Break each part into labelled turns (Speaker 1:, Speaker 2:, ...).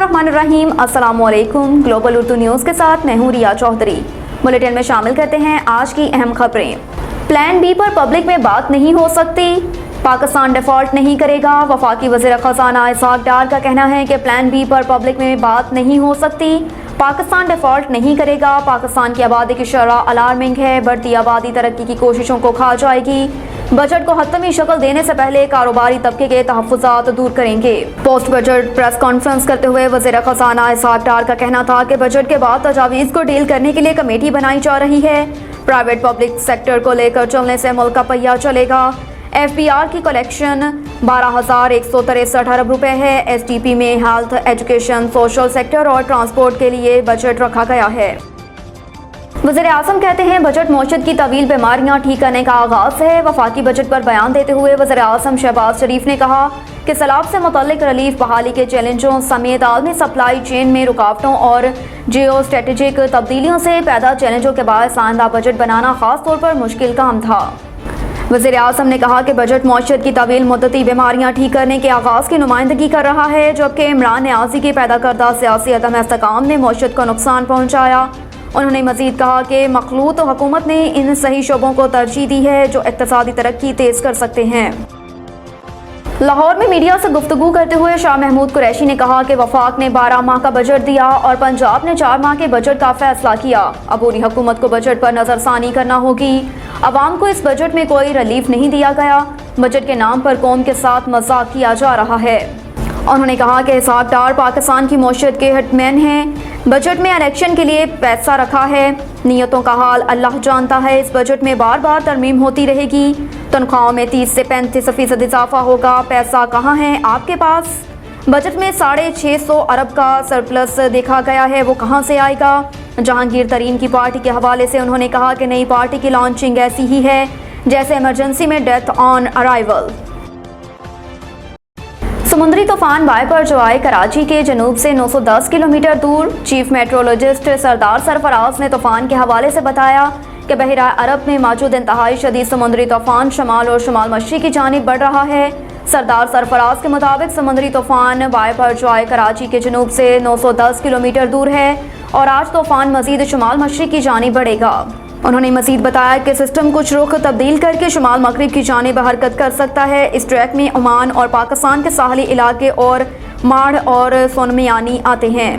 Speaker 1: बिस्मिल्लाहिर्रहमानिर्रहीम। अस्सलामुअलैकुम। Global Urdu news के साथ मैं हूँ रिया चौधरी। बुलेटिन में शामिल करते हैं आज की अहम खबरें। प्लान बी पर पब्लिक में बात नहीं हो सकती, पाकिस्तान डिफॉल्ट नहीं करेगा। वफाकी वज़ीर ख़ज़ाना इसहाक डार का कहना है कि प्लान बी पर पब्लिक में बात नहीं हो सकती, पाकिस्तान डिफॉल्ट नहीं करेगा। पाकिस्तान की आबादी की शरह अलार्मिंग है, बढ़ती आबादी तरक्की की कोशिशों को खा जाएगी। बजट को हतमी शक्ल देने से पहले कारोबारी तबके के तहफ़्फ़ुज़ात दूर करेंगे। पोस्ट बजट प्रेस कॉन्फ्रेंस करते हुए वज़ीर ख़ज़ाना इसहाक डार का कहना था कि बजट के बाद तजावीज़ को डील करने के लिए कमेटी बनाई जा रही है। प्राइवेट पब्लिक सेक्टर को लेकर चलने से मुल्क का पहिया चलेगा। FBR की कलेक्शन 12,163 अरब रुपए है। SDP में हेल्थ, एजुकेशन, सोशल सेक्टर और ट्रांसपोर्ट के लिए बजट रखा गया है। वज़ीर आज़म कहते हैं बजट मौशत की तवील बीमारियां ठीक करने का आगाज़ है। वफाकी बजट पर बयान देते हुए वज़ीर आज़म शहबाज शरीफ ने कहा कि सैलाब से मुतल्लिक रिलीफ, बहाली के चैलेंजों समेत आलमी सप्लाई चेन में रुकावटों और जियो स्ट्रेटेजिक तब्दीलियों से पैदा चैलेंजों के बाद आइंदा बजट बनाना खास तौर पर मुश्किल काम था। वज़ीर आज़म ने कहा कि बजट मौशत की तवील मुद्दती बीमारियां ठीक करने के आगाज़ की नुमाइंदगी कर रहा है, जबकि इमरान न्याज़ी की पैदा करदा सियासी अदम इस्तेकाम ने मौशत को नुकसान पहुँचाया। उन्होंने मज़ीद कहा कि मखलूत हुकूमत ने इन सही शोबों को तरजीह दी है जो इक़्तिसादी तरक्की तेज़ कर सकते हैं। लाहौर में मीडिया से गुफ्तगू करते हुए शाह महमूद कुरैशी ने कहा कि वफाक ने 12 माह का बजट दिया और पंजाब ने 4 माह के बजट का फैसला किया। अबूरी हुकूमत को बजट पर नज़रसानी करना होगी। अवाम को इस बजट में कोई रिलीफ नहीं दिया गया। बजट के नाम पर कौम के साथ मजाक किया जा रहा है। उन्होंने कहा कि इसहाक डार पाकिस्तान की मौशत के हिटमैन हैं। बजट में इलेक्शन के लिए पैसा रखा है, नियतों का हाल अल्लाह जानता है। इस बजट में बार बार तरमीम होती रहेगी। तनख्वाहों में 30 से 35% इजाफा होगा। पैसा कहाँ है आपके पास? बजट में 650 अरब का सरप्लस देखा गया है, वो कहाँ से आएगा? जहांगीर तरीन की पार्टी के हवाले से उन्होंने कहा कि नई पार्टी की लॉन्चिंग ऐसी ही है जैसे इमरजेंसी में डेथ ऑन अराइवल। समुद्री तूफान वाइपर जो आए कराची के जनूब से 910 किलोमीटर दूर। चीफ मेट्रोलॉजिस्ट सरदार सरफराज ने तूफान के हवाले से बताया कि बहरा अरब में मौजूद इंतहाई शदीद समुद्री तूफान शमाल और शमाल मशरिक़ की जानिब बढ़ रहा है। सरदार सरफराज के मुताबिक समुद्री तूफान वाइपर जो आए कराची के जनूब से 910 किलोमीटर दूर है और आज तूफान मजीद शमाल मशरिक़ की जानिब बढ़ेगा। उन्होंने मजीद बताया कि सिस्टम कुछ रुख तब्दील करके शुमाल मगरिब की जानिब हरकत कर सकता है। इस ट्रैक में ओमान और पाकिस्तान के साहली इलाके और माढ़ और सोनमियानी आते हैं।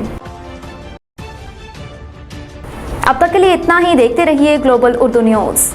Speaker 1: अब तक के लिए इतना ही। देखते रहिए ग्लोबल उर्दू न्यूज़।